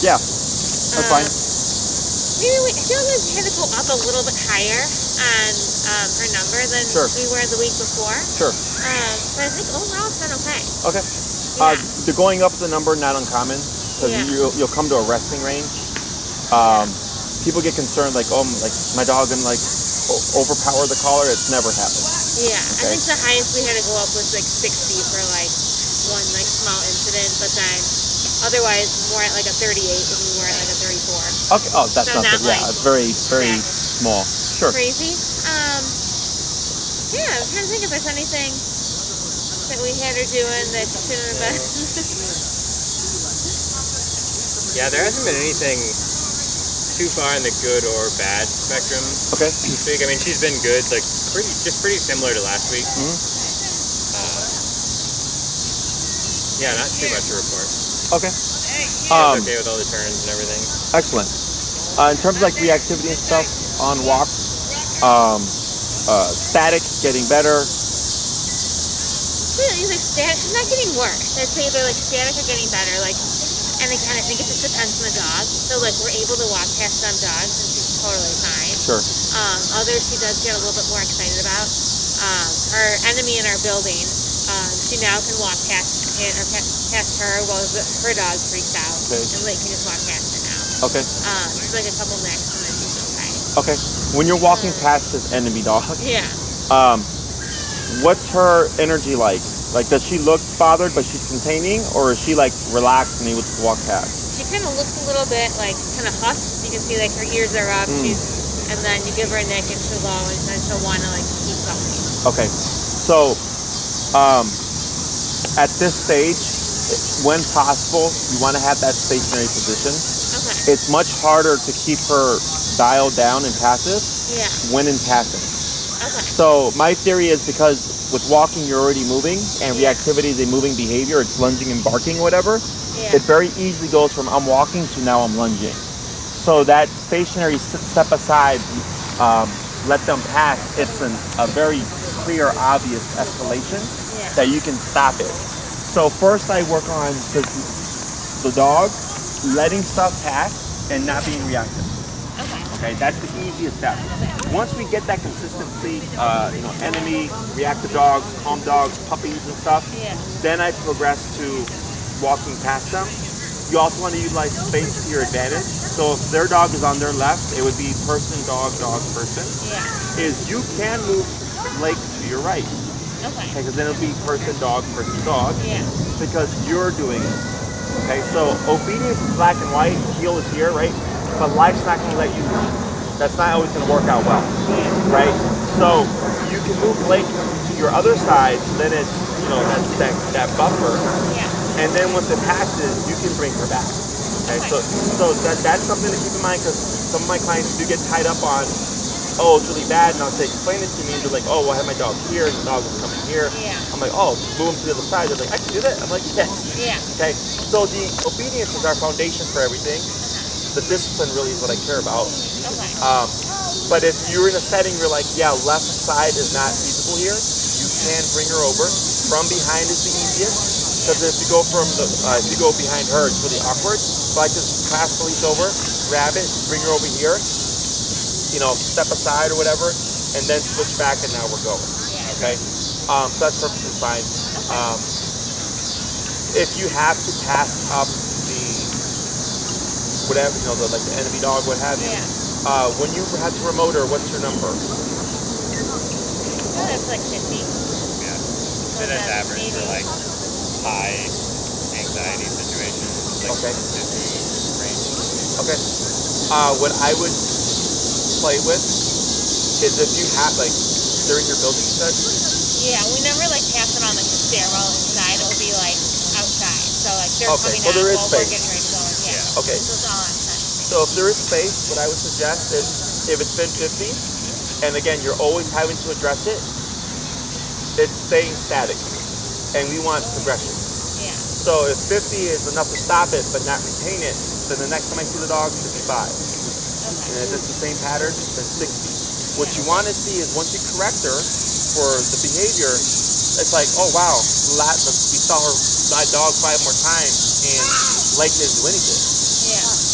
Yeah, that's fine. Maybe I feel like we had to go up a little bit higher on her number than we were the week before. Sure. But I think overall it's been okay. Okay. Yeah. The going up the number, not uncommon, because you'll come to a resting range. People get concerned, like, oh, like my dog gonna like overpower the collar. It's never happened. Yeah, okay. I think the highest we had to go up was like 60 for like one like small incident, but then otherwise more at like a 38 when we were at like a 34. Okay. Oh, that's so nothing. Not it's very small. Sure. Crazy. Yeah, I'm trying to think if there's anything that we had her doing that shouldn't have been. Yeah, there hasn't been anything too far in the good or bad spectrum. Okay. This week, I mean, she's been good, like pretty similar to last week. Mm-hmm. Yeah, not too much to report. Okay. Okay with all the turns and everything. Excellent. In terms of like reactivity and stuff on walks, static getting better. Like static, she's not getting worse. I'd say they're like static or getting better. Like, and again, I think it just depends on the dog. So like we're able to walk past some dogs and she's totally fine. Sure. Others she does get a little bit more excited about. Our enemy in our building, she now can walk past her while her dog freaks out. Okay. And Lake can just walk past her now. Okay. She's like a couple nicks and then she's okay. Okay. When you're walking past this enemy dog, yeah. What's her energy like? Like, does she look bothered, but she's containing, or is she like relaxed and able to walk past? She kind of looks a little bit like kind of huffs. You can see like her ears are up. And then you give her a nick and she'll go, and then she'll want to like keep going. Okay, so at this stage, when possible, you want to have that stationary position. Okay. It's much harder to keep her dialed down and passive when in passing. Okay. So my theory is because with walking you're already moving, and reactivity is a moving behavior, it's lunging and barking or whatever, it very easily goes from I'm walking to now I'm lunging. So that stationary step aside, let them pass, it's a very clear, obvious escalation that you can stop it. So first I work on the dog letting stuff pass and not being reactive. Okay, that's the easiest step. Once we get that consistency, enemy, reactive dogs, calm dogs, puppies and stuff, then I progress to walking past them. You also want to utilize space to your advantage. So if their dog is on their left, it would be person, dog, dog, person. Is you can move Lake to your right. Okay, because then it'll be person, dog, dog. Because you're doing it. Okay, so obedience is black and white, heel is here, right? But life's not going to let you move. That's not always going to work out well, right? So you can move Lake to your other side, so then it's, that buffer. And then once it passes, you can bring her back. Okay, so that's something to keep in mind, because some of my clients do get tied up on, oh, it's really bad, and I'll say, explain it to me, and they're like, oh, well, I have my dog here, and the dog was coming here. I'm like, oh, move him to the other side. They're like, I can do that? I'm like, yes. Okay, so the obedience is our foundation for everything. The discipline really is what I care about. But if you're in a setting where like, left side is not feasible here, you can bring her over. From behind is the easiest, because if you go if you go behind her, it's really awkward. So I just pass the leash over, grab it, bring her over here, step aside or whatever, and then switch back, and now we're going. Okay, so that's perfectly fine. If you have to pass up whatever, like the enemy dog, what have you. When you have to remote her, what's your number? It's like 50. Yeah. So that's average for like high anxiety situations. Like 50 range. Okay. What I would play with is if you have like during your building set. Yeah, we never like pass it on like the stairwell inside. It'll be like outside. So like they're coming out there is while space. we're getting ready to go. Okay. So it's all outside. So if there is space, what I would suggest is if it's been 50, and again you're always having to address it, it's staying static, and we want progression. So if 50 is enough to stop it but not retain it, then the next time I see the dog, 55. And if it's the same pattern, then 60. What you want to see is once you correct her for the behavior, it's like, oh wow, we saw her dog 5 more times and Lake didn't do anything.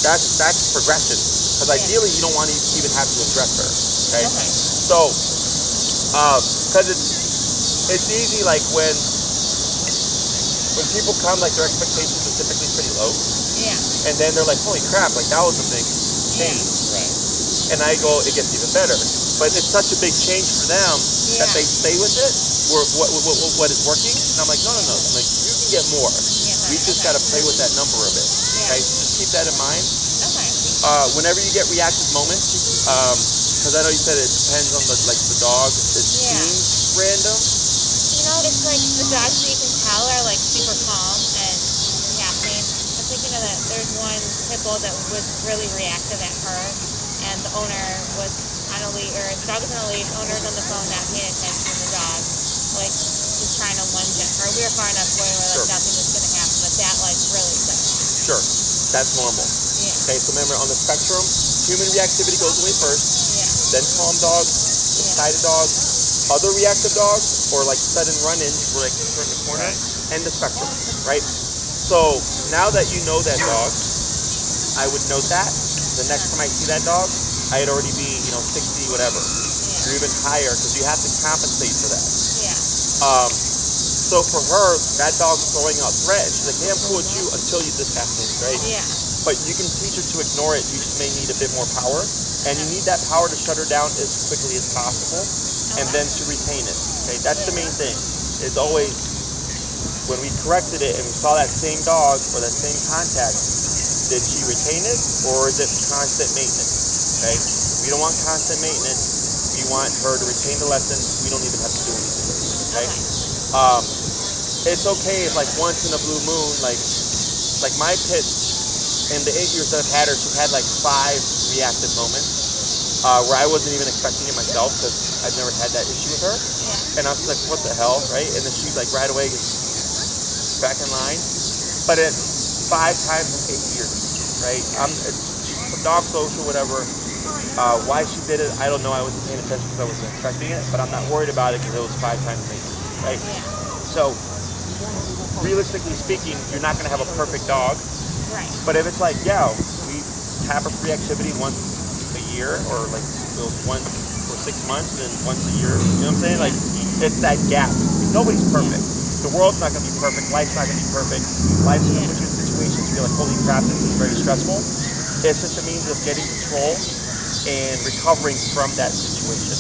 that's progression. Because ideally, you don't want to even have to address her. Okay. So, because it's easy, like when people come, like their expectations are typically pretty low. Yeah. And then they're like, holy crap, like that was a big change. Right. And I go, it gets even better. But it's such a big change for them that they stay with it, what is working. And I'm like, no. I'm like, you can get more. We just got to play with that number a bit. Okay, so just keep that in mind. Whenever you get reactive moments, because I know you said it depends on the dog. It seems random. You know, it's like the dogs that you can tell are like super calm and yapping. I'm thinking of that. There's one pit bull that was really reactive at her, and the owner was on a leash, or the dog was on a leash. Owner's on the phone, not paying attention. The dog, like, was trying to lunge at her. We were far enough away where like nothing was going to happen, but that like really like. Sure, that's normal. Yeah. Okay, so remember on the spectrum, human reactivity goes away first, then calm dogs, excited dogs, other reactive dogs, or like sudden run-ins where like you turn the corner, and the spectrum, right? So now that you know that dog, I would note that. The next time I see that dog, I'd already be, 60 whatever, or even higher, because you have to compensate for that. So for her, that dog's throwing out threat. She's like, hey, I'm cool with you until this happens, right? Yeah. But you can teach her to ignore it. You just may need a bit more power. And you need that power to shut her down as quickly as possible and then to retain it. Okay, that's the main thing. It's always, when we corrected it and we saw that same dog or that same contact, did she retain it or is it constant maintenance? Okay, we don't want constant maintenance. We want her to retain the lesson. We don't even have to do anything. Okay? It's okay if like once in a blue moon, like my pit, in the 8 years that I've had her, she's had like 5 reactive moments where I wasn't even expecting it myself because I've never had that issue with her. And I was like, what the hell, right? And then she's like right away gets back in line. But it's 5 times in 8 years, right? It's dog social, whatever. Why she did it, I don't know. I wasn't paying attention because I wasn't expecting it. But I'm not worried about it because it was 5 times in 8 years, right? So realistically speaking, you're not going to have a perfect dog. Right. But if it's like, we tap her reactivity once a year or like once for 6 months and once a year, you know what I'm saying? Like, it's that gap. Nobody's perfect. The world's not going to be perfect. Life's not going to be perfect. Life's going to put you in situations where you're like, holy crap, this is very stressful. It's just a means of getting control and recovering from that situation.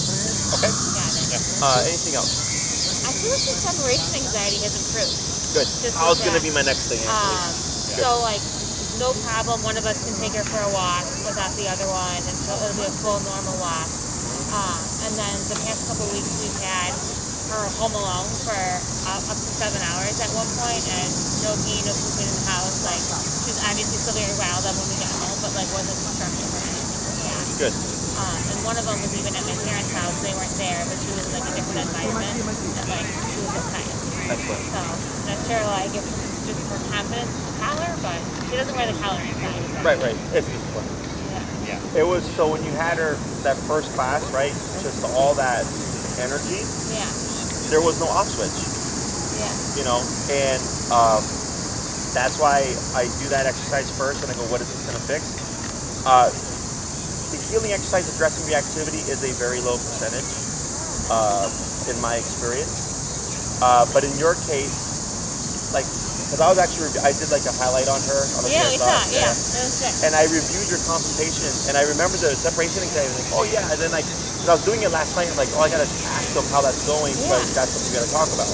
Okay? Got it. Anything else? I feel like the separation anxiety has improved. Good. That was going to be my next thing, actually. So, like, no problem. One of us can take her for a walk without the other one, and so it'll be a full normal walk. And then the past couple weeks we've had her home alone for up to 7 hours at one point, and no peeing, no pooping in the house. Like, she was obviously still very riled up when we got home, but like wasn't destructive or anything like that. Good. And one of them was even at my parents' house. They weren't there, but she was in like a different environment, and like she was okay. Excellent. So not sure, like, if just for confidence with the collar, but she doesn't wear the collar inside. So. Right. It's discipline. Yeah. It was, so when you had her that first class, right, just all that energy, there was no off switch. And that's why I do that exercise first and I go, what is this going to fix? The healing exercise addressing reactivity is a very low percentage in my experience. But in your case, like, because I did like a highlight on her. On the we saw, that was good. And I reviewed your consultation, and I remember the separation anxiety. Like, oh yeah, and then like, I was doing it last night. I'm like, oh, I gotta ask them how that's going, but that's something we gotta talk about.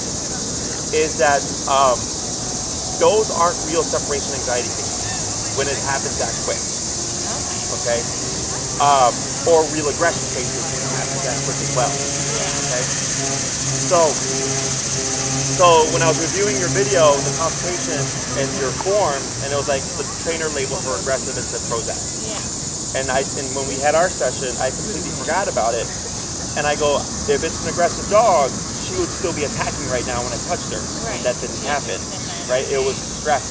Is that those aren't real separation anxiety cases when it happens that quick. Okay. Or real aggression cases when it happens that quick as well. Okay. So when I was reviewing your video, the consultation and your form, and it was like the trainer labeled her aggressive and said Prozac. And when we had our session, I completely forgot about it. And I go, if it's an aggressive dog, she would still be attacking right now when I touched her. Right. That didn't happen, right? It was stress.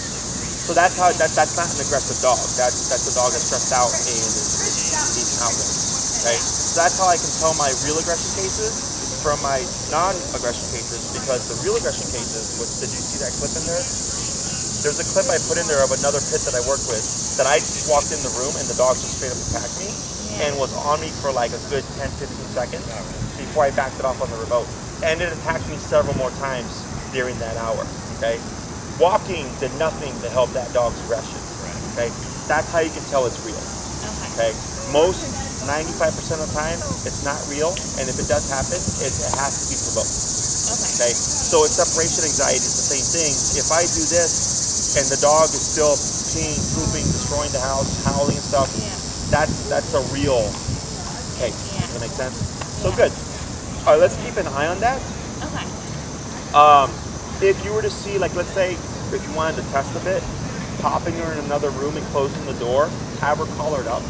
So that's not an aggressive dog. That's a dog that's stressed out and needs hounding, right? So that's how I can tell my real aggression cases from my non-aggression cases, because the real aggression cases, did you see that clip in there? There's a clip I put in there of another pit that I work with, that I just walked in the room and the dog just straight up attacked me and was on me for like a good 10, 15 seconds before I backed it off on the remote. And it attacked me several more times during that hour, okay? Walking did nothing to help that dog's aggression, okay? That's how you can tell it's real, okay? Most, 95% of the time, it's not real, and if it does happen, it has to be provoked, okay? So with separation anxiety, it's the same thing. If I do this, and the dog is still peeing, pooping, destroying the house, howling and stuff, that's a real case. Does that make sense? So good. All right, let's keep an eye on that. Okay. If you were to see, like, let's say, if you wanted to test a bit, popping her in another room and closing the door, have her collared up,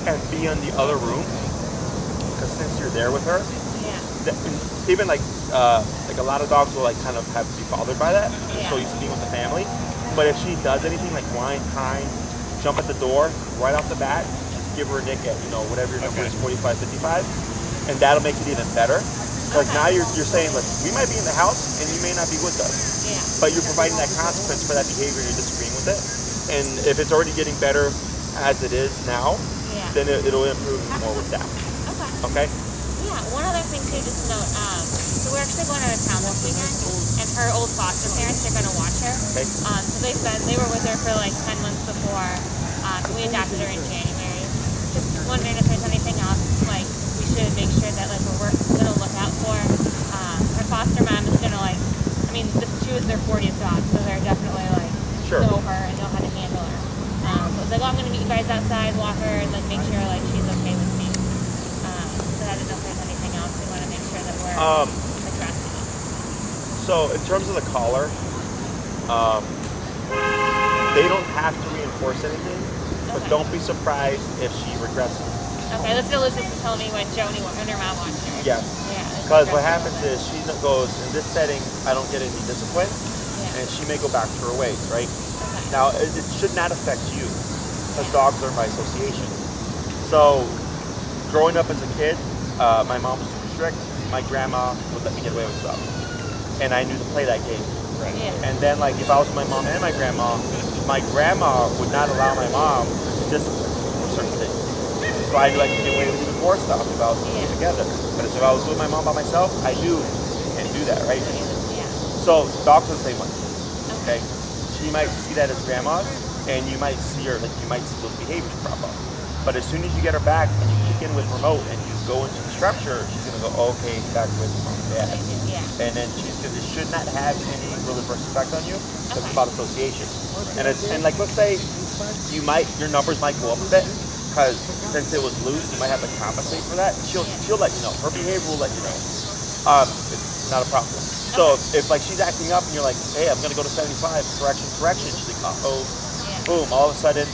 and be in the other room, because since you're there with her, even like a lot of dogs will like kind of have to be bothered by that, so used to being with the family. But if she does anything like whine, pine, jump at the door, right off the bat, just give her a nick at, you know, whatever your number is, 45, 55, and that'll make it even better. Like now you're saying, like, we might be in the house and you may not be with us, but you're providing that consequence for that behavior and you're disagreeing with it. And if it's already getting better as it is now, then it'll improve more with that. Okay? Yeah, one other thing too, just to note, so we're actually going out of town this weekend, and her old foster parents are going to watch her. So they said they were with her for like 10 months before we adopted her in January. Just wondering if there's anything else like we should make sure that like we're going to look out for. Her foster mom is going to like, I mean, she was their 40th dog, so they're definitely like know her and know how to handle her. So it's like, I'm going to meet you guys outside, walk her, and like make sure like she's okay with me. So I don't know if there's anything else we want to make sure that we're addressing. So in terms of the collar, they don't have to reinforce anything, but don't be surprised if she regresses. Okay, let's go listen to tell me when Joni and her mom watched her. Yes. Because what happens is she goes, in this setting, I don't get any discipline, and she may go back to her ways, right? Now, it should not affect you, because dogs learn by association. So, growing up as a kid, my mom was super strict. My grandma would let me get away with stuff. And I knew to play that game. And then, like, if I was with my mom and my grandma would not allow my mom to discipline for certain things. So I knew I could get away with even more stuff if I was together. But if I was with my mom by myself, I knew I can't do that, right? So dogs are the same way. Okay? She might see that as grandma, and you might see her, like you might see those behaviors crop up. But as soon as you get her back and you kick in with remote and you go into the structure, she's gonna go, okay, back with mom and dad. And then it should not have any real adverse effect on you. It's about association. And like let's say your numbers might go up a bit, because since it was loose, you might have to compensate for that. She'll let you know. Her behavior will let you know. It's not a problem. So if like she's acting up and you're like, hey, I'm gonna go to 75, correction, she's like, boom, all of a sudden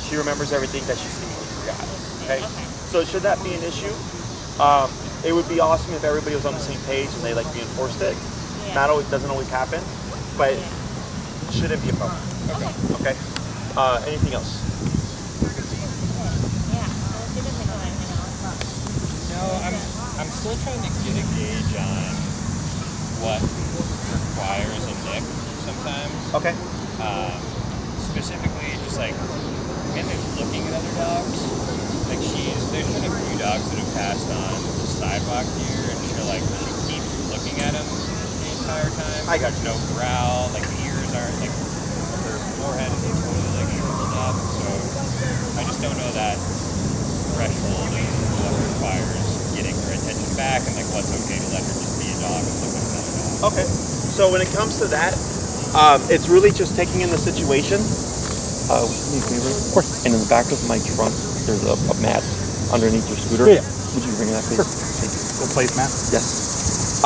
she remembers everything that she seemingly forgot. Okay? So it should not be an issue. It would be awesome if everybody was on the same page and they like reinforced it. Doesn't always happen, but it shouldn't be a problem. Okay. Anything else? No, I'm still trying to get a gauge on what requires a nick sometimes. Okay. Specifically, just like mainly looking at other dogs. Like there's been a few dogs that have passed on the sidewalk here, and she keeps looking at him the entire time. I got There's no growl, like the ears aren't like her forehead isn't totally like shriveled up. So I just don't know that threshold of what requires getting her attention back and like what's okay to let her just be a dog and look at another dog. Okay. So when it comes to that, it's really just taking in the situation. Of course. And in the back of my trunk, there's a mat underneath your scooter. Yeah. Would you bring that, please? Thank you. Go place mat? Yes.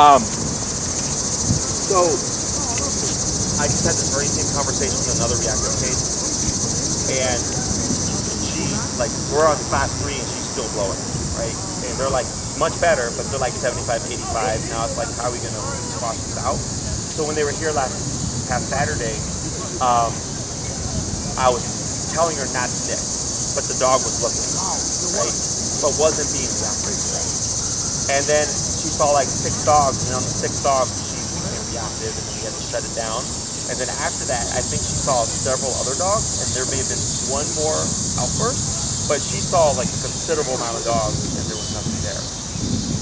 So I just had this very same conversation with another reactive case, and we're on class 3 and she's still blowing, right? And they're like much better, but they're like 75, 85. Now it's like, how are we gonna squash this out? So when they were here past Saturday, I was telling her not to nick, but the dog was looking, right? But wasn't being reactive. And then she saw like 6 dogs, and on the 6th dog, she became reactive, and then we had to shut it down. And then after that, I think she saw several other dogs, and there may have been one more outburst, but she saw like a considerable amount of dogs, and there was nothing there.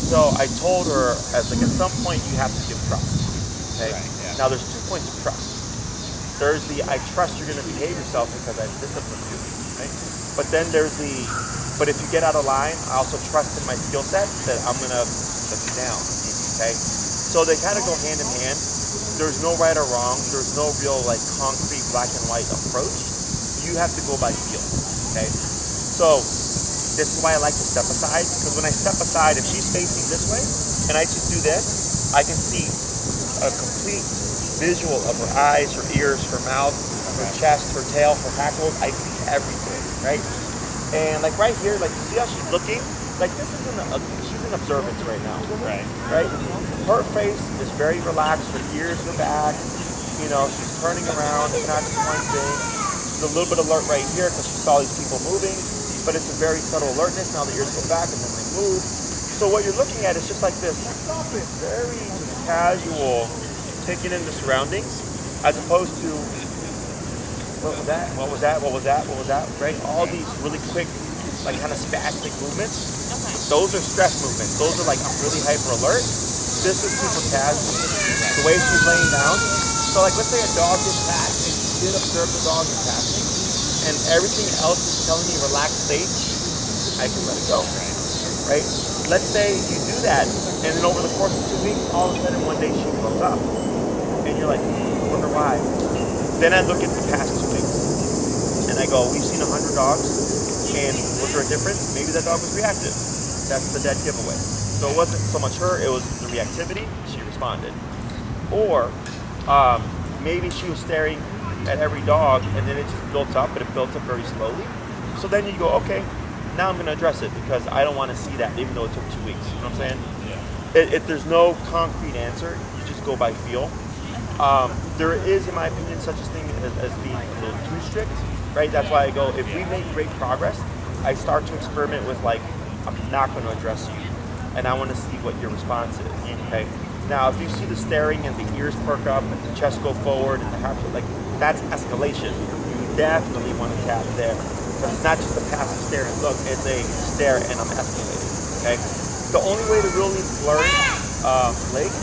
So I told her, as like at some point you have to give trust. Okay. Right, yeah. Now there's 2 points of trust. There's the I trust you're going to behave yourself because I've disciplined you. Right? But then there's the but if you get out of line, I also trust in my skill set that I'm going to shut you down. Okay. So they kind of go hand in hand. There's no right or wrong. There's no real like concrete black and white approach. You have to go by feel. Okay. So this is why I like to step aside, because when I step aside, if she's facing this way and I just do this, I can see a complete visual of her eyes, her ears, her mouth, her chest, her tail, her hackles. I see everything, right? And like right here, like you see how she's looking? Like this isn't she's in observance right now. Right. Right? Her face is very relaxed, her ears are back, you know, she's turning around, it's not just one thing. She's a little bit alert right here because she saw these people moving, but it's a very subtle alertness. Now the ears go back and then they move. So what you're looking at is just like this very casual taking in the surroundings, as opposed to what was that? What was that? What was that? What was that? Right? All these really quick, like kind of spastic movements. Okay. Those are stress movements. Those are like I'm really hyper alert. This is super casual. The way she's laying down. So like let's say a dog is passing. You did observe the dog is passing, and everything else is telling me relaxed state. I can let it go. Right? Let's say you do that, and then over the course of 2 weeks, all of a sudden one day she blows up, and you're like, I wonder why. Then I look at the past 2 weeks, and I go, we've seen 100 dogs, and was there a difference? Maybe that dog was reactive. That's the dead giveaway. So it wasn't so much her, it was the reactivity, she responded. Or maybe she was staring at every dog, and then it just built up, but it built up very slowly. So then you go, okay, now I'm going to address it because I don't want to see that, even though it took 2 weeks. You know what I'm saying? Yeah. There's no concrete answer. You just go by feel. There is, in my opinion, such a thing as being a little too strict, right? That's why I go, if we make great progress, I start to experiment with like, I'm not going to address you, and I want to see what your response is. Okay. Now, if you see the staring and the ears perk up and the chest go forward and the heart, like that's escalation. You definitely want to tap there. Because it's not just a passive stare and look, it's a stare and I'm escalating. Okay. The only way to really learn Blake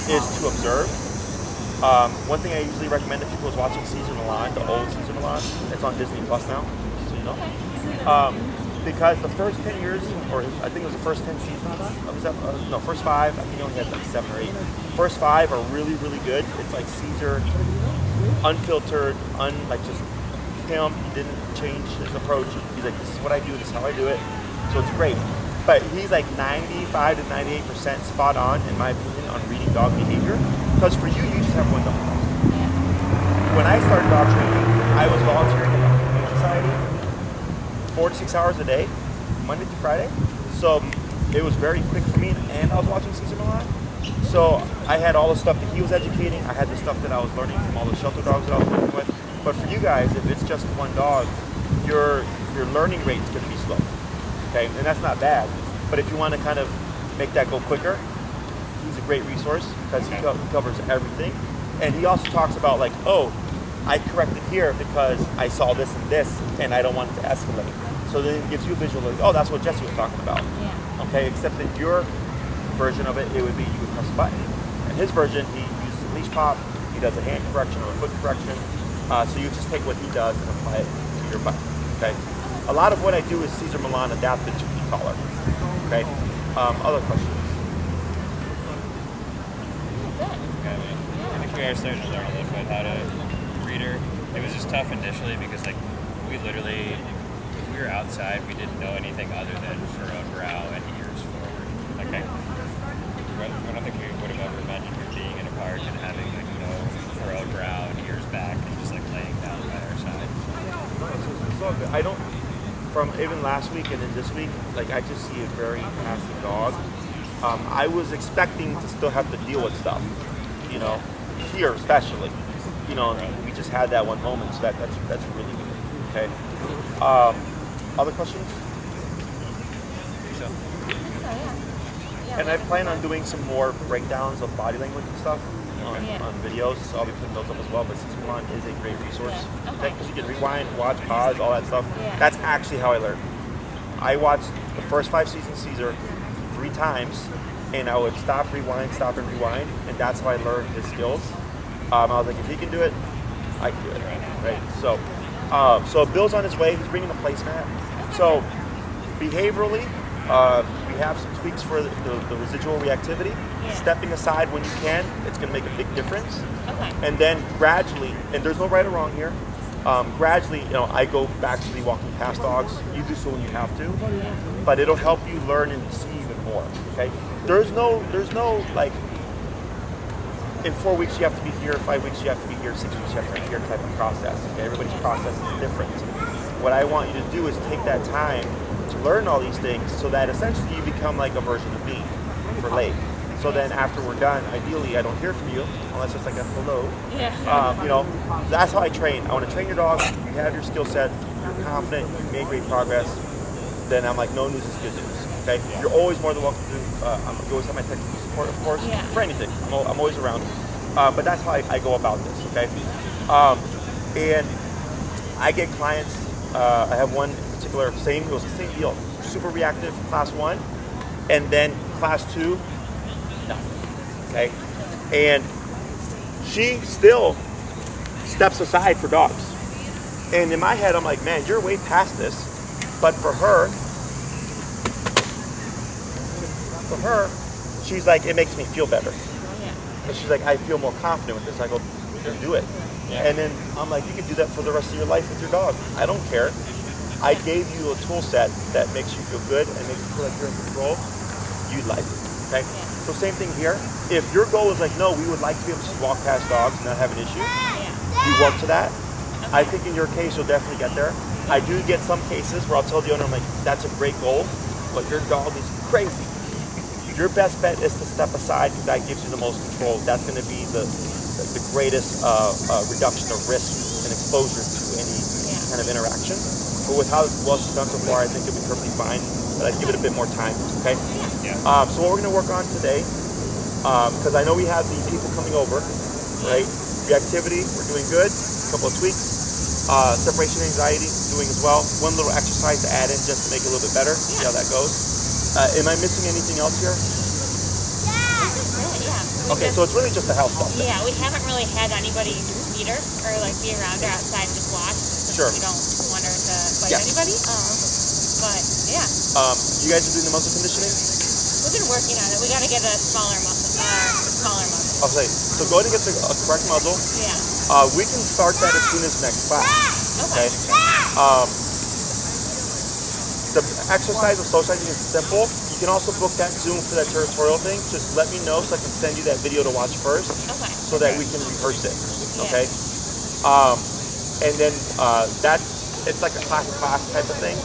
is to observe. One thing I usually recommend to people is watching Caesar Milan, the old Caesar Milan. It's on Disney Plus now, so you know. Because the first 10 years, or I think it was the first 10 seasons, first 5, I think he only had like 7 or 8. First 5 are really, really good. It's like Caesar, unfiltered, like just him. He didn't change his approach. He's like, this is what I do, this is how I do it. So it's great. But he's like 95 to 98% spot on, in my opinion, on reading dog behavior. Because for you, you just have one dog. When I started dog training, I was volunteering at the Humane Society 4 to 6 hours a day, Monday through Friday. So it was very quick for me, and I was watching Caesar Milan. So I had all the stuff that he was educating. I had the stuff that I was learning from all the shelter dogs that I was working with. But for you guys, if it's just one dog, your learning rate is going to be slow. Okay, and that's not bad. But if you want to kind of make that go quicker, he's a great resource because he covers everything. And he also talks about like, oh, I corrected here because I saw this and this, and I don't want it to escalate. So then it gives you a visual like, oh, that's what Jesse was talking about. Yeah. Okay, except that your version of it would be you would press a button. And his version, he uses a leash pop, he does a hand correction or a foot correction. So you just take what he does and apply it to your button. Okay. A lot of what I do is Caesar Milan adapted to e-collar. Okay. Other questions? I think we are starting to learn a little bit how to read her. It was just tough initially because like we literally, if we were outside, we didn't know anything other than furrowed brow and ears forward. Like I don't think we would have ever imagined her being in a park and having like furrowed brow and ears back and just like laying down by our side. It's all good. I don't, from even last week and then this week, like I just see a very passive dog. I was expecting to still have to deal with stuff, you know, here especially. You know, we just had that one moment, so that's really good. Okay. Other questions? I think so, yeah. Yeah, And I plan on doing some more breakdowns of body language and stuff on videos, so I'll be putting those up as well. But Sisquan is a great resource. Because you can rewind, watch, pause, all that stuff. That's actually how I learned. I watched the first 5 seasons of Caesar 3 times, and I would stop, rewind, and that's how I learned his skills. I was like, if he can do it, I can do it, right? So, so Bill's on his way. He's bringing the placemat. So, behaviorally, we have some tweaks for the residual reactivity. Stepping aside when you can, it's going to make a big difference. And then gradually, and there's no right or wrong here. Gradually, I go back to the walking past dogs. You do so when you have to, but it'll help you learn and see even more. Okay, there's no like in 4 weeks you have to be here, 5 weeks you have to be here, 6 weeks you have to be here type of process. Okay, everybody's process is different. What I want you to do is take that time to learn all these things, so that essentially you become like a version of me for Lake. So then after we're done, ideally I don't hear from you unless it's like a hello. That's how I train. I want to train your dog. You have your skill set. You're confident. You made great progress. Then I'm like, no news is good news. Okay. You're always more than welcome to. You always have my technical support, of course, for anything. I'm always around. But that's how I go about this. Okay. And I get clients. I have one in particular. It was the same deal. Super reactive, class 1, and then class 2. No. Okay. And she still steps aside for dogs. And in my head, I'm like, man, you're way past this. But for her, she's like, it makes me feel better. And she's like, I feel more confident with this. I go, then do it. And then I'm like, you can do that for the rest of your life with your dog. I don't care. I gave you a tool set that makes you feel good and makes you feel like you're in control. You'd like it. Okay? So same thing here. If your goal is like, no, we would like to be able to walk past dogs and not have an issue, you work to that. I think in your case, you'll definitely get there. I do get some cases where I'll tell the owner, I'm like, that's a great goal, but your dog is crazy. Your best bet is to step aside because that gives you the most control. That's going to be the greatest reduction of risk and exposure to any kind of interaction. But with how well she's done so far, I think it'll be perfectly fine. But I'd give it a bit more time, okay? So what we're going to work on today, because I know we have the people coming over, right? Reactivity, we're doing good. A couple of tweaks. Separation anxiety, doing as well. One little exercise to add in just to make it a little bit better. See how that goes. Am I missing anything else here? Okay, so it's really just the health stuff. Yeah, we haven't really had anybody meet her or like be around her outside and just watch. Sure. We don't want her to bite anybody. But yeah. You guys are doing the muscle conditioning? We've been working on it. We got to get a smaller muscle. I'll say. So go ahead and get the correct muzzle. Yeah. We can start that as soon as next class. Okay. The exercise of socializing is simple. You can also book that Zoom for that territorial thing. Just let me know so I can send you that video to watch first, so that we can rehearse it. Okay. And then it's like a class type of thing,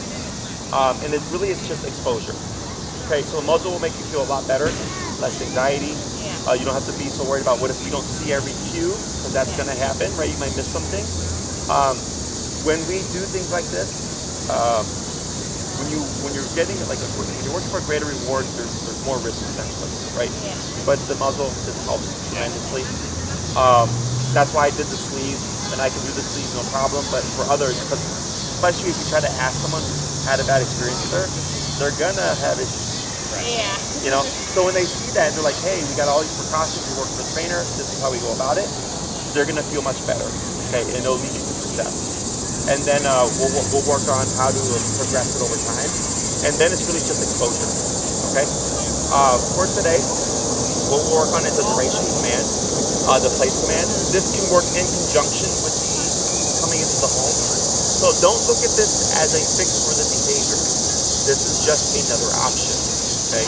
and it really is just exposure. Okay. So the muzzle will make you feel a lot better, less anxiety. You don't have to be so worried about what if you don't see every cue, because that's going to happen, right? You might miss something. When we do things like this, when you're getting like when you're working for a greater reward, there's more risk essentially, right? But the muzzle just helps tremendously. That's why I did the sleeves, and I can do the sleeves no problem. But for others, because especially if you try to ask someone who's had a bad experience with her, they're gonna have issues. Yeah. So when they see that, they're like, hey, we got all these precautions, we work with a trainer, this is how we go about it, they're going to feel much better, okay, and it'll lead you to success. And then we'll work on how to progress it over time, and then it's really just exposure, okay? For today, what we'll work on is the duration command, the place command. This can work in conjunction with the coming into the home. So don't look at this as a fix for the behavior. This is just another option. Okay.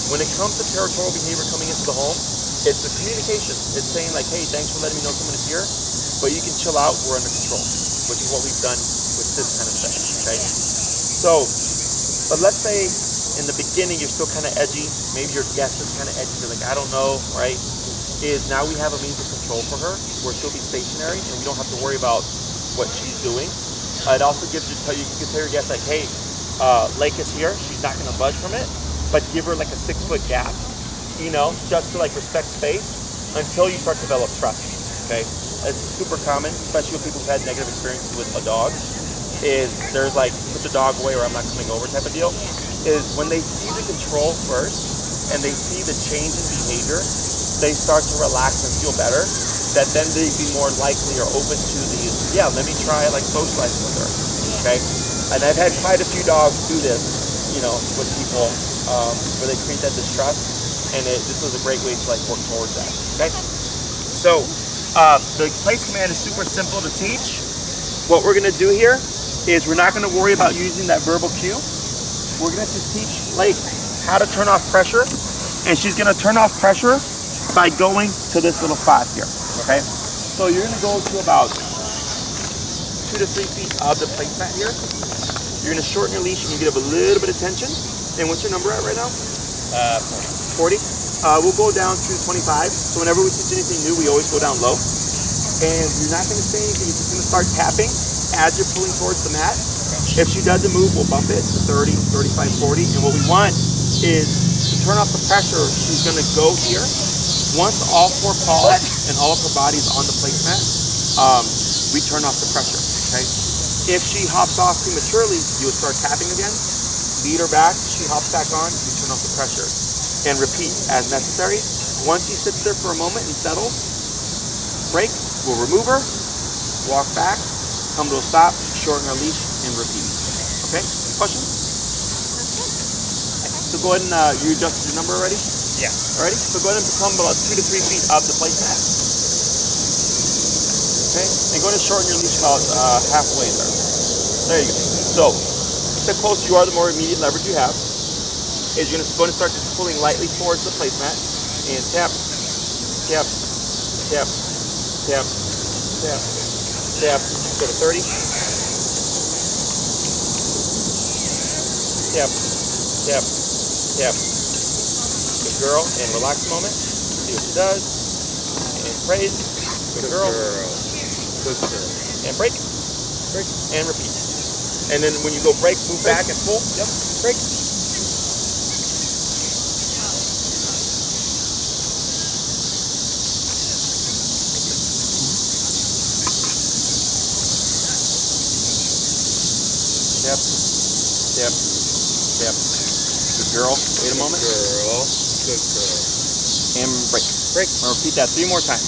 When it comes to territorial behavior coming into the home, it's the communication. It's saying like, hey, thanks for letting me know someone is here, but you can chill out, we're under control, which is what we've done with this kind of setting, okay? So, but let's say in the beginning you're still kind of edgy, maybe your guest is kind of edgy, you're like, I don't know, right? Is now we have a means of control for her, where she'll be stationary and we don't have to worry about what she's doing. It also gives you, you can tell your guest like, hey, Lake is here, she's not gonna budge from it. but give her like a 6-foot gap, you know, just to like respect space until you start to develop trust. Okay, it's super common, especially with people who've had negative experiences with a dog. Is there's like put the dog away or I'm not coming over type of deal. Is when they see the control first and they see the change in behavior, they start to relax and feel better. That then they'd be more likely or open to the, yeah, let me try like socializing with her. Okay, and I've had quite a few dogs do this, you know, with people where they create that distrust, and this was a great way to like work towards that. Okay, so the place command is super simple to teach. What we're gonna do here is we're not gonna worry about using that verbal cue. We're gonna just teach Lake how to turn off pressure, and she's gonna turn off pressure by going to this little spot here. Okay, so you're gonna go to about 2 to 3 feet of the placemat here. You're gonna shorten your leash and you get up a little bit of tension. And what's your number at right now? 40. We'll go down to 25. So whenever we teach anything new, we always go down low. And you're not gonna say anything, you're just gonna start tapping as you're pulling towards the mat. If she doesn't move, we'll bump it to 30, 35, 40. And what we want is to turn off the pressure. She's gonna go here. Once all 4 paws and all of her body is on the placemat, we turn off the pressure, okay? If she hops off prematurely, you'll start tapping again. Lead her back, she hops back on, you turn off the pressure. And repeat as necessary. Once she sits there for a moment and settles, break, we'll remove her, walk back, come to a stop, shorten our leash, and repeat. Okay, questions? So go ahead and, you adjusted your number already? Yeah. Alrighty, so go ahead and become about 2 to 3 feet of the placemat. Okay, and go ahead and shorten your leash about halfway there. There you go. So, the closer you are, the more immediate leverage you have. Is you're going to start just pulling lightly towards the placemat and tap, tap, tap, tap, tap, tap. Go to 30. Tap, tap, tap. Good girl. And relax a moment. See what she does. And praise. Good girl. Good girl. And break. Break. And repeat. And then when you go break, move back and pull. Yep. Break. Tap, tap, tap. Good girl. Wait a moment. Good girl. Good girl. And break. Break. I'll repeat that 3 more times.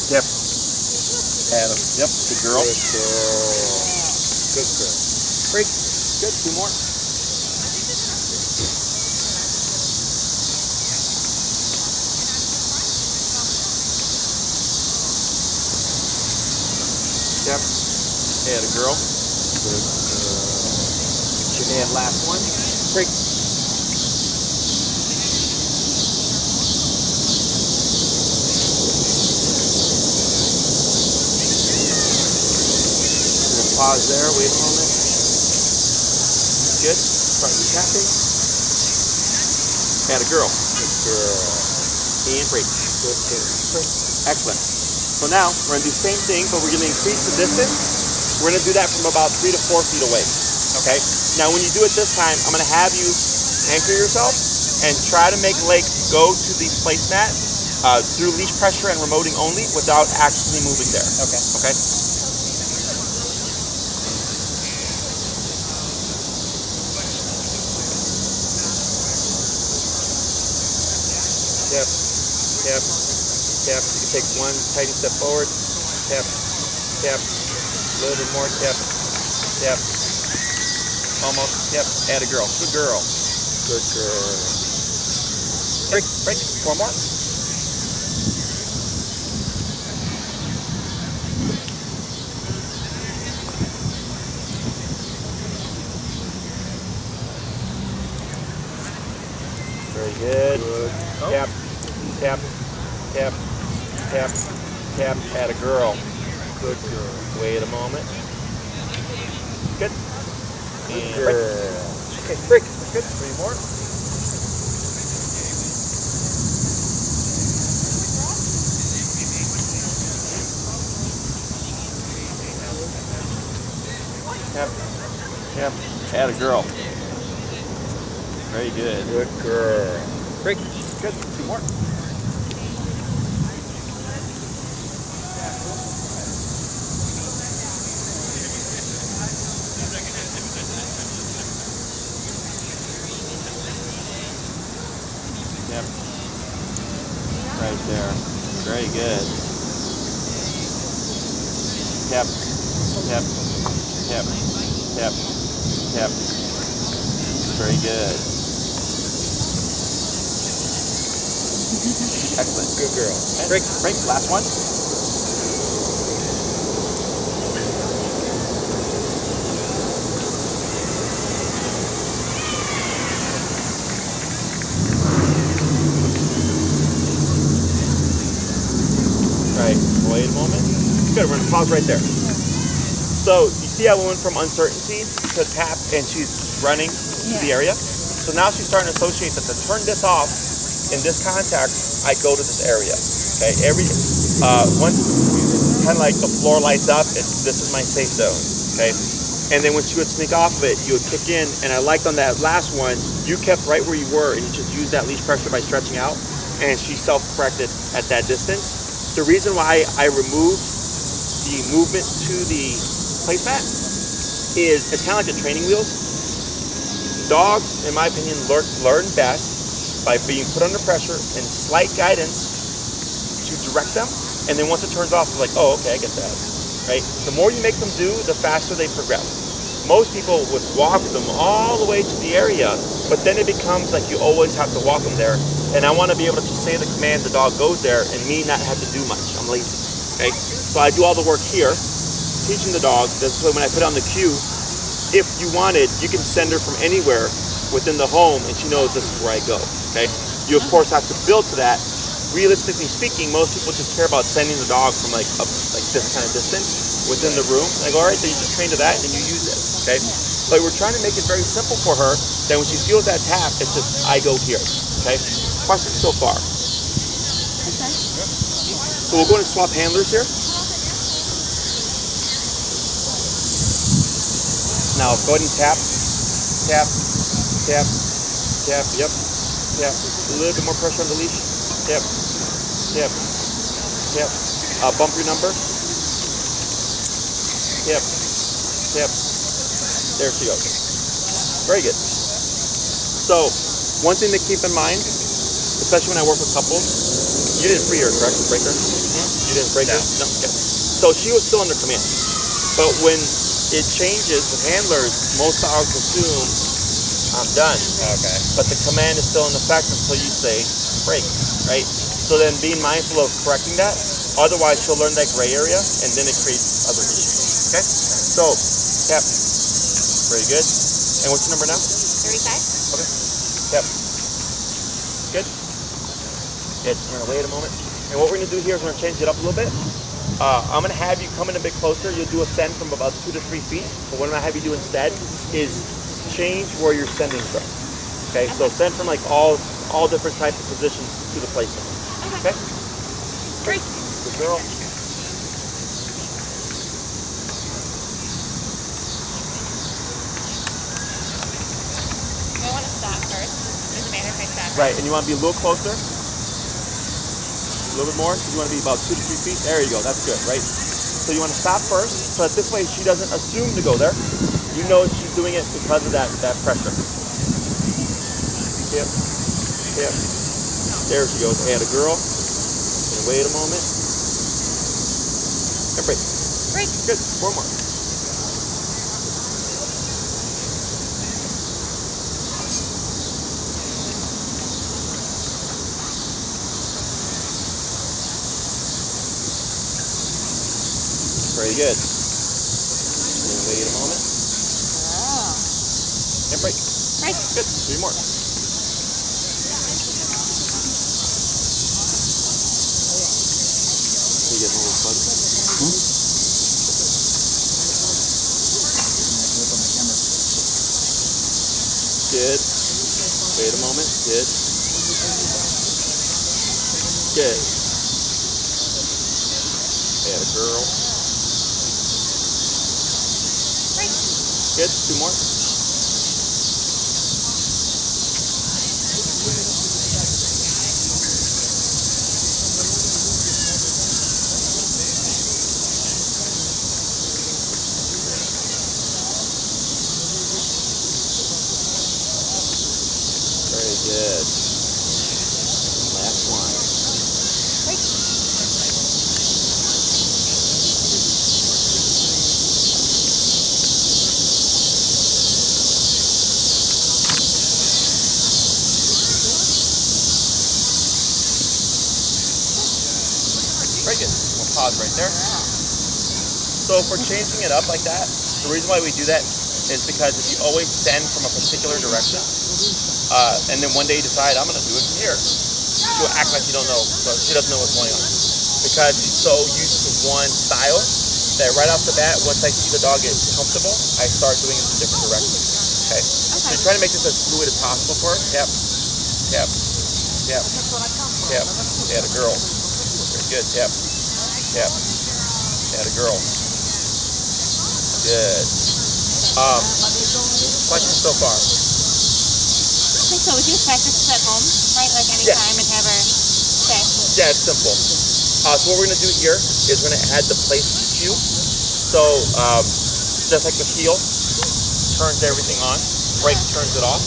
Yep. Adam. Yep. Good girl. Good girl. Good girl. Break. Good. 2 more. Yep. And a girl. Good girl. And last one. Break. Pause there, wait a moment. Good. Start tapping. And a girl. Good girl. And break. Good girl. Excellent. So now we're going to do the same thing, but we're going to increase the distance. We're going to do that from about 3 to 4 feet away. Okay? Now when you do it this time, I'm going to have you anchor yourself and try to make Lake go to the placemat through leash pressure and remoting only without actually moving there. Okay. Okay? Tap, tap, tap. You can take 1 tiny step forward. Tap, tap. A little bit more. Tap, tap. Almost. Tap. Add a girl. Good girl. Good girl. Break, break. 4 more. Very good. Good. Oh. Tap, tap, tap, tap, tap. Add a girl. Good girl. Wait a moment. Good. And break. Okay, break. Good. 3 more. Yep. Yep. Add a girl. Very good. Good girl. Break. Good. 2 more. Yep. Right there. Very good. Yep. Yep. Yep. Yep. Yep. Very good. Excellent. Good girl. Break. Break. Last one. Right. Wait a moment. Good. We're gonna pause right there. So you see how we went from uncertainty to tap, and she's running to the area. So now she's starting to associate that to turn this off in this context, I go to this area. Okay. Once kind of like the floor lights up, this is my safe zone. Okay. And then when she would sneak off of it, you would kick in. And I liked on that last one, you kept right where you were, and you just used that leash pressure by stretching out, and she self-corrected at that distance. The reason why I removed the movement to the placemat is it's kind of like the training wheels. Dogs, in my opinion, learn best by being put under pressure and slight guidance to direct them. And then once it turns off, they're like, oh, okay, I get that. Right? The more you make them do, the faster they progress. Most people would walk them all the way to the area, but then it becomes like you always have to walk them there. And I want to be able to just say the command, the dog goes there, and me not have to do much. I'm lazy. Okay? So I do all the work here, teaching the dog. This way when I put on the cue, if you wanted, you can send her from anywhere within the home, and she knows this is where I go. Okay? You of course have to build to that. Realistically speaking, most people just care about sending the dog from like this kind of distance within the room. I go, all right, then you just train to that, and you use it. Okay? But we're trying to make it very simple for her. That when she feels that tap, it's just I go here. Okay? Questions so far? Okay. So we'll go and swap handlers here. Now go ahead and tap, tap, tap, tap, yep, tap. A little bit more pressure on the leash. Yep, yep, yep. Bump your number. Yep, yep. There she goes. Very good. So, one thing to keep in mind, especially when I work with couples, you didn't free her, correct? Break her? You didn't break her? No. Okay. So she was still under command. But when it changes with handlers, most dogs assume I'm done. Okay. But the command is still in effect until you say break, right? So then being mindful of correcting that, otherwise she'll learn that gray area and then it creates other issues. Okay? So, yep. Very good. And what's your number now? 35. Okay. Yep. Good. Good. We're gonna wait a moment. And what we're gonna do here is we're gonna change it up a little bit. I'm going to have you come in a bit closer. You'll do a send from about 2 to 3 feet. But what I'm going to have you do instead is change where you're sending from. Okay? So send from like all different types of positions to the placement. Okay? Great. Good girl. I want to stop first. Does it matter if I stop? Right, and you want to be a little closer. A little bit more. You want to be about 2 to 3 feet. There you go. That's good, right? So you want to stop first, so that this way she doesn't assume to go there. You know she's doing it because of that pressure. Yep. Yep. There she goes. And a girl. And wait a moment. And break. Break. Good. 4 more. Very good. And wait a moment. Oh. And break. Break. Good. 3 more. You getting a little fuzzy? Good. Wait a moment. Good. Good. And a girl. Break. Good. 2 more. Very good. Last one. Very good. We'll pause right there. So if we're changing it up like that, the reason why we do that is because if you always send from a particular direction, and then one day you decide, I'm going to do it from here, she'll act like you don't know, so she doesn't know what's going on. Because she's so used to one style that right off the bat, once I see the dog get comfortable, I start doing it in different directions. Okay? So you try to make this as fluid as possible for her. Tap, tap, tap, tap. Add a girl. Very good. Tap, tap. Add a girl. Good. Questions so far? Okay, so would you practice this at home, right? Like anytime and have her say? Yeah, it's simple. So what we're going to do here is we're going to add the place cue. So just like the heel turns everything on, brake turns it off.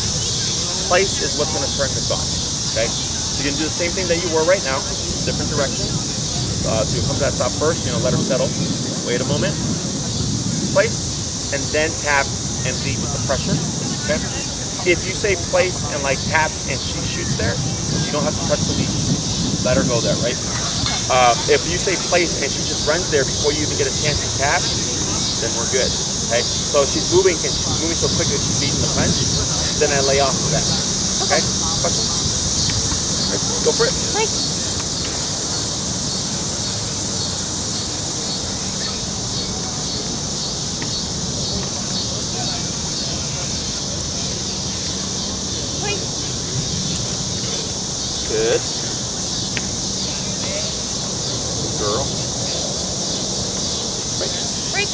Place is what's going to turn this on. Okay? So you can do the same thing that you were right now, different directions. So you come to that stop first, let her settle. Wait a moment. Place, and then tap and lead with the pressure. Okay? If you say place and like tap and she shoots there, you don't have to touch the leash. Let her go there, right? If you say place and she just runs there before you even get a chance to tap, then we're good. Okay? So she's moving and she's moving so quickly she's beating the punch, then I lay off of that. Okay? Question? Right, go for it. Right. Good. Girl. Break. Break.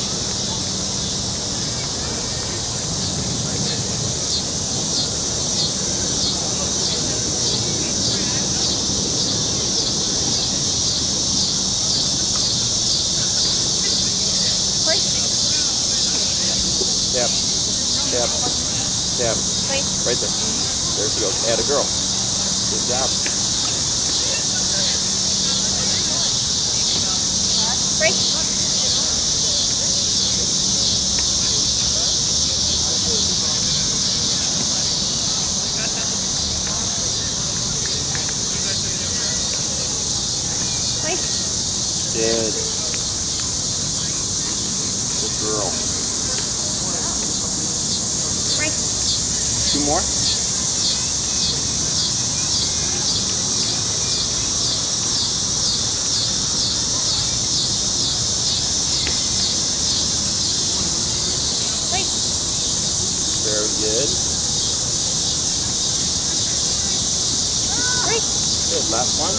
Tap. Tap. Tap. Right there. There she goes. Add a girl. Good job. Break. Good. Good girl. Break. 2 more. Very good. Break. Good. Last one.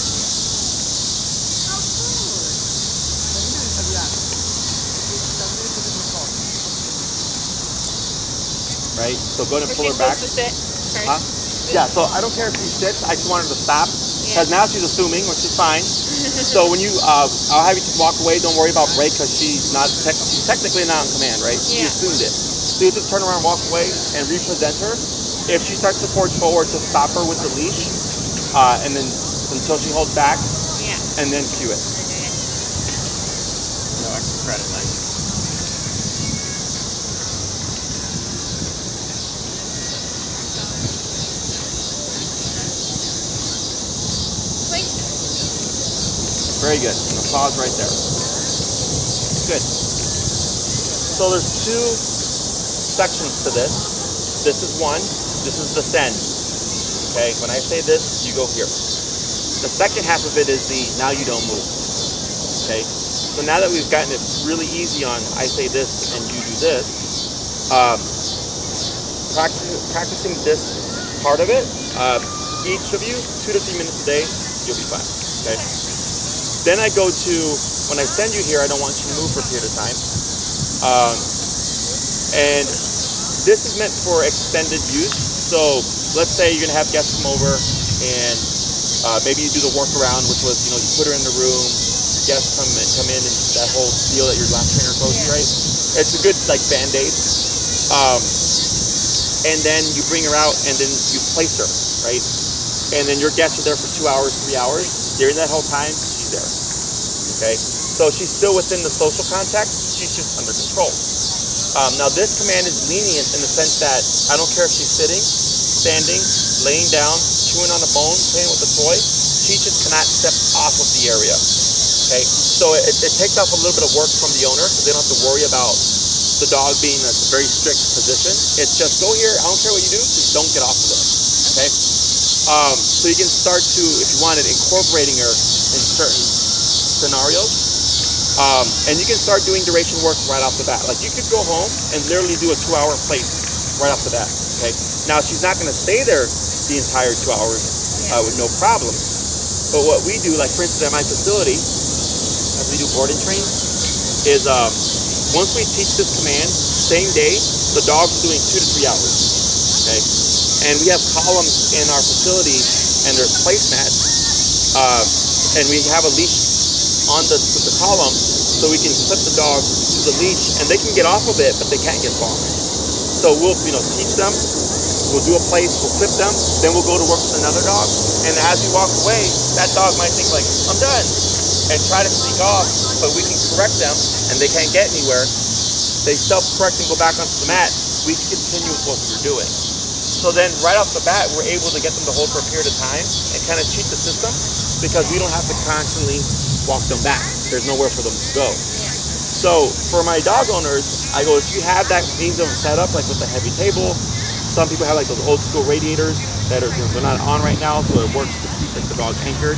Right? So go ahead and pull her back. To sit first. Huh? Yeah, so I don't care if she sits. I just want her to stop. Because now she's assuming, which is fine. So when you, I'll have you just walk away. Don't worry about break because she's technically not on command, right? She assumed it. So you just turn around, walk away, and represent her. If she starts to forge forward, just stop her with the leash, and then until she holds back, and then cue it. No extra credit, like. Very good. And the pause right there. Good. So there's 2 sections to this. This is one. This is the send. Okay. When I say this, you go here. The second half of it is the now you don't move. Okay. So now that we've gotten it really easy on I say this and you do this, practicing this part of it, each of you 2 to 3 minutes a day, you'll be fine. Okay. Then I go to, when I send you here, I don't want you to move for a period of time. And this is meant for extended use. So let's say you're gonna have guests come over and maybe you do the workaround, which was, you put her in the room, guests come in and that whole deal that your last trainer told you, right? It's a good like Band-Aid. And then you bring her out and then you place her, right? And then your guests are there for 2 hours, 3 hours. During that whole time, she's there, okay? So she's still within the social context, she's just under control. Now this command is lenient in the sense that I don't care if she's sitting, standing, laying down, chewing on a bone, playing with a toy, she just cannot step off of the area, okay? So it takes off a little bit of work from the owner because they don't have to worry about the dog being in a very strict position. It's just go here, I don't care what you do, just don't get off of it, okay? So you can start to, if you wanted, incorporating her in certain scenarios. And you can start doing duration work right off the bat. Like you could go home and literally do a 2-hour place right off the bat, okay? Now she's not gonna stay there the entire 2 hours with no problem. But what we do, like for instance at my facility, as we do board and train, is once we teach this command, same day, the dog's doing 2 to 3 hours, okay? And we have columns in our facility and there's placemats, and we have a leash on the column so we can clip the dog to the leash and they can get off of it, but they can't get far. So we'll, teach them, we'll do a place, we'll clip them, then we'll go to work with another dog. And as we walk away, that dog might think like, I'm done, and try to sneak off, but we can correct them and they can't get anywhere. They self-correct and go back onto the mat. We can continue with what we were doing. So then right off the bat, we're able to get them to hold for a period of time and kind of cheat the system because we don't have to constantly walk them back. There's nowhere for them to go. So for my dog owners, I go, if you have that means of setup, like with the heavy table, some people have like those old school radiators that are, they're not on right now, so it works to keep the dog anchored.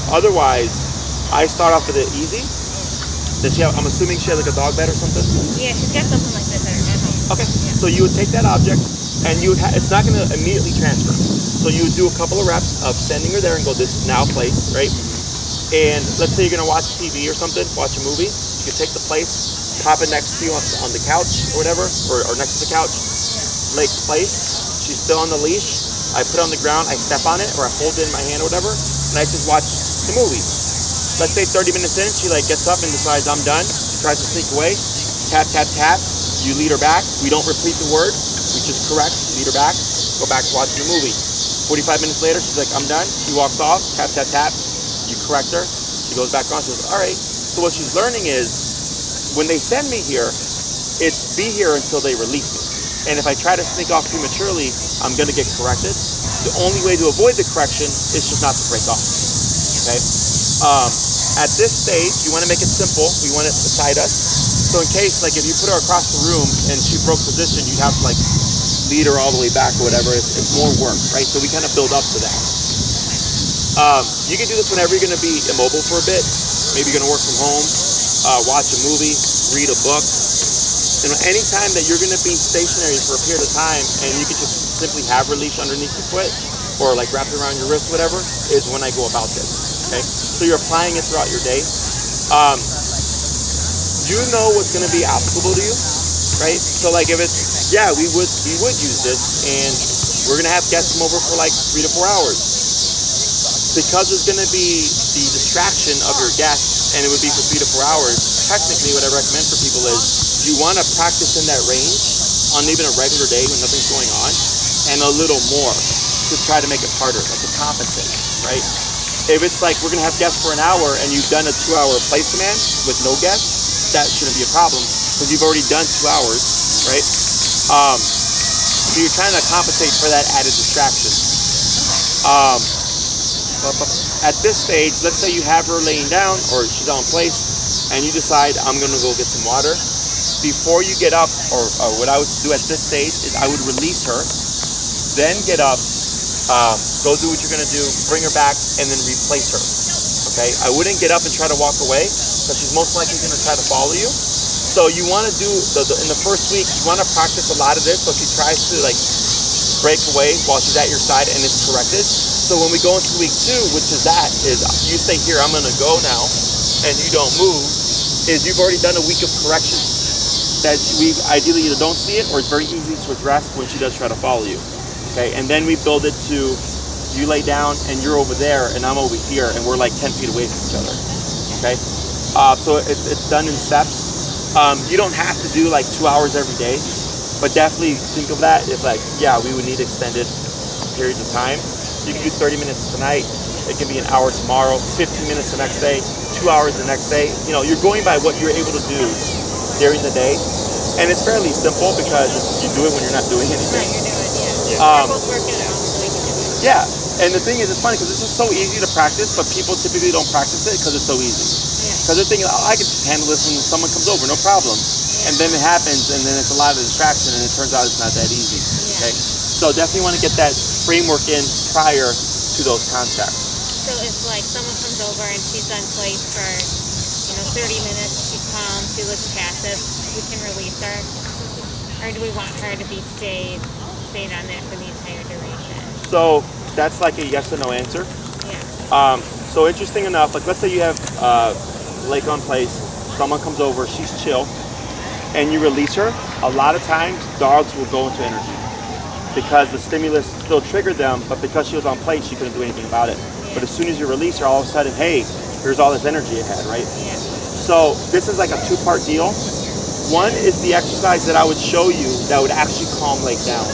Otherwise, I start off with it easy. Does she have, I'm assuming she has like a dog bed or something? Yeah, she's got something like this at home. Okay, so you would take that object and you would it's not gonna immediately transfer. So you would do a couple of reps of sending her there and go, this is now placed, right? And let's say you're gonna watch TV or something, watch a movie, you take the place, pop it next to you on the couch or whatever, or next to the couch, lay place, she's still on the leash, I put it on the ground, I step on it, or I hold it in my hand or whatever, and I just watch the movie. Let's say 30 minutes in, she like gets up and decides I'm done, she tries to sneak away, tap, tap, tap, you lead her back, we don't repeat the word, we just correct, lead her back, go back to watching the movie. 45 minutes later, she's like, I'm done, she walks off, tap, tap, tap, you correct her, she goes back on, she goes, all right. So what she's learning is, when they send me here, it's be here until they release me. And if I try to sneak off prematurely, I'm gonna get corrected. The only way to avoid the correction is just not to break off, okay? At this stage, you wanna make it simple. We want it beside us. So in case, like if you put her across the room and she broke position, you'd have to like lead her all the way back or whatever. It's more work, right? So we kind of build up to that. You can do this whenever you're gonna be immobile for a bit. Maybe you're gonna work from home, watch a movie, read a book. Anytime that you're gonna be stationary for a period of time and you can just simply have her leash underneath your foot or like wrapped around your wrist, whatever, is when I go about this, okay? So you're applying it throughout your day. You know what's gonna be applicable to you, right? So like if it's, yeah, we would use this and we're gonna have guests come over for like 3 to 4 hours. Because there's going to be the distraction of your guests and it would be for 3 to 4 hours, technically what I recommend for people is you want to practice in that range on even a regular day when nothing's going on and a little more to try to make it harder, like to compensate, right? If it's like we're going to have guests for an hour and you've done a 2-hour place command with no guests, that shouldn't be a problem because you've already done 2 hours, right? So you're trying to compensate for that added distraction. At this stage, let's say you have her laying down or she's on place and you decide I'm going to go get some water. Before you get up, or what I would do at this stage is I would release her, then get up, go do what you're going to do, bring her back, and then replace her, okay? I wouldn't get up and try to walk away because she's most likely going to try to follow you. So you want to do, in the first week, you want to practice a lot of this so she tries to like break away while she's at your side and it's corrected. So when we go into week 2, which is you stay here, I'm gonna go now, and you don't move, is you've already done a week of corrections. that we ideally either don't see it or it's very easy to address when she does try to follow you. Okay, and then we build it to you lay down and you're over there and I'm over here and we're like 10 feet away from each other. Okay, so it's done in steps. You don't have to do like 2 hours every day, but definitely think of that. It's like, yeah, we would need extended periods of time. You can do 30 minutes tonight. It can be an hour tomorrow, 15 minutes the next day, 2 hours the next day. You know, you're going by what you're able to do during the day. And it's fairly simple because you do it when you're not doing anything. Right, you're doing, yeah. We're both working it out so we can do it. Yeah, and the thing is, it's funny because this is so easy to practice, but people typically don't practice it because it's so easy. Because they're thinking, oh, I can just handle this when someone comes over, no problem. And then it happens, and then it's a lot of distraction, and it turns out it's not that easy. Okay, so definitely want to get that framework in prior to those contacts. So if like someone comes over and she's done plays for 30 minutes, she's calm, she looks passive, we can release her, or do we want her to be stayed on that for the entire duration? So that's like a yes or no answer. Yeah. So interesting enough, like let's say you have lake on place, someone comes over, she's chill, and you release her. A lot of times dogs will go into energy because the stimulus still triggered them, but because she was on plate, she couldn't do anything about it. But as soon as you release her, all of a sudden, hey, here's all this energy it had, right? Yeah. So this is like a two-part deal. One is the exercise that I would show you that would actually calm lake down.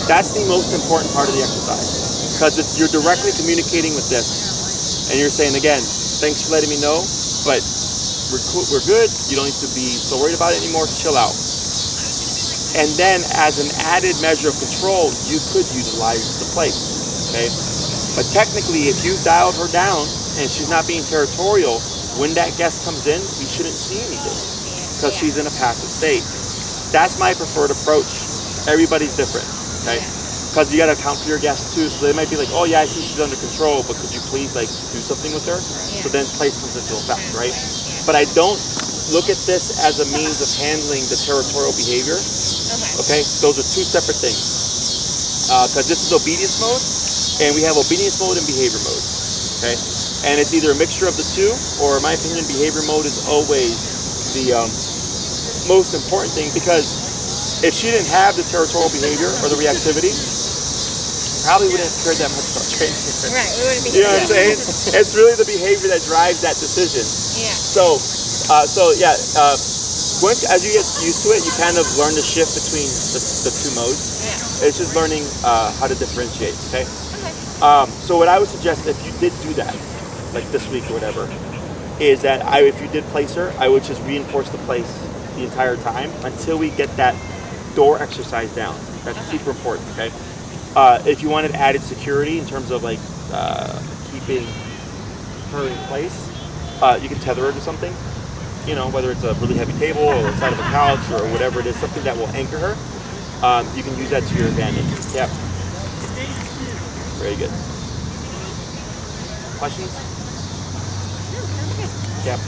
That's the most important part of the exercise because you're directly communicating with this, and you're saying again, thanks for letting me know, but we're good. You don't need to be so worried about it anymore. Chill out. And then, as an added measure of control, you could utilize the plate. Okay. But technically, if you dialed her down and she's not being territorial, when that guest comes in, we shouldn't see anything because she's in a passive state. That's my preferred approach. Everybody's different, okay? Because you got to account for your guests too. So they might be like, oh yeah, I see she's under control, but could you please like do something with her? So then place comes into effect, right? But I don't look at this as a means of handling the territorial behavior. Okay, those are two separate things. Because this is obedience mode. And we have obedience mode and behavior mode, okay? And it's either a mixture of the two, or in my opinion, behavior mode is always the most important thing because if she didn't have the territorial behavior or the reactivity, probably wouldn't have cared that much about training. Right, we wouldn't be. You know what I'm saying? It's really the behavior that drives that decision. Yeah. So once as you get used to it, you kind of learn the shift between the two modes. Yeah. It's just learning how to differentiate, okay? So what I would suggest if you did do that, like this week or whatever, is that if you did place her, I would just reinforce the place the entire time until we get that door exercise down. That's super important, okay? If you wanted added security in terms of like keeping her in place, you can tether her to something, whether it's a really heavy table or the side of a couch or whatever it is, something that will anchor her. You can use that to your advantage. Yeah. Very good. Questions? Yep.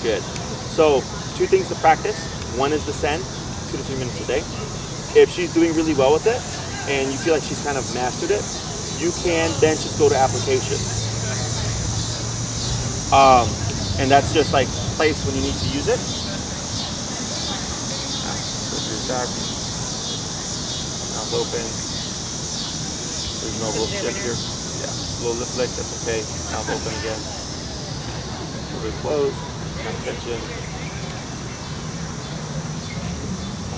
Good. So, two things to practice. One is the send, 2 to 3 minutes a day. If she's doing really well with it, and you feel like she's kind of mastered it, you can then just go to application. And that's just like place when you need to use it. Back. Mouth open. There's no real shift here. Yeah, low lip flick, that's okay. Mouth open again. A little bit closed. Kind of tension.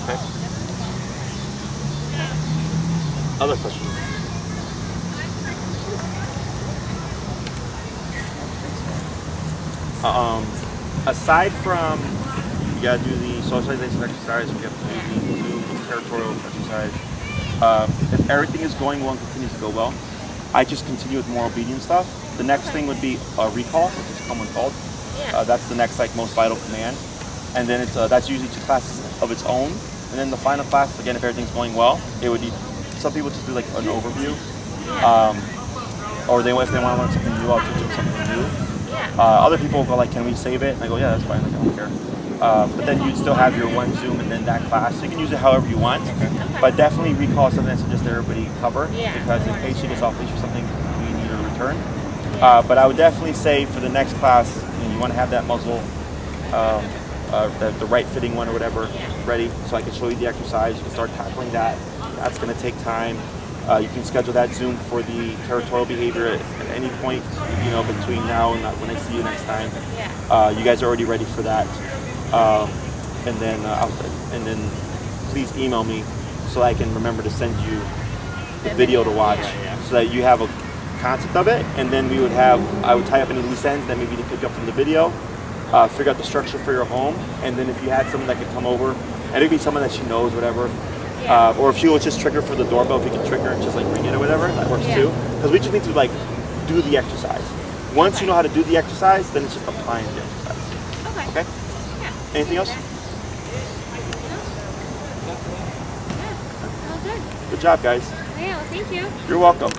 Okay. Other questions? Aside from you gotta do the socialization exercise, you have to do the territorial exercise. If everything is going well and continues to go well, I just continue with more obedience stuff. The next thing would be a recall, which is commonly called. That's the next most vital command. And then that's usually 2 classes of its own. And then the final class, again, if everything's going well, it would be, some people just do like an overview. Or if they want to learn something new, I'll teach them something new. Other people go like, can we save it? And I go, yeah, that's fine, like, I don't care. But then you'd still have your one Zoom and then that class. So you can use it however you want. But definitely recall is something I suggest everybody cover. Because in case she gets off leash or something, we need a return. But I would definitely say for the next class, you want to have that muzzle the right fitting one or whatever Yeah. ready, so I can show you the exercise. You can start tackling that. That's going to take time. You can schedule that Zoom for the territorial behavior at any point, you know, between now and when I see you next time. Yeah. You guys are already ready for that. And then please email me so I can remember to send you the video to watch, so that you have a concept of it. And then I would tie up any loose ends that maybe to pick up from the video, figure out the structure for your home, and then if you had someone that could come over, and it'd be someone that she knows, whatever. Or if she will just trigger for the doorbell, if you can trigger and just like ring it or whatever, that works too. Because we just need to like do the exercise. Once you know how to do the exercise, then it's just applying the exercise. Okay? Yeah. Anything else? Yeah. All good. Good job, guys. Yeah, well, thank you. You're welcome.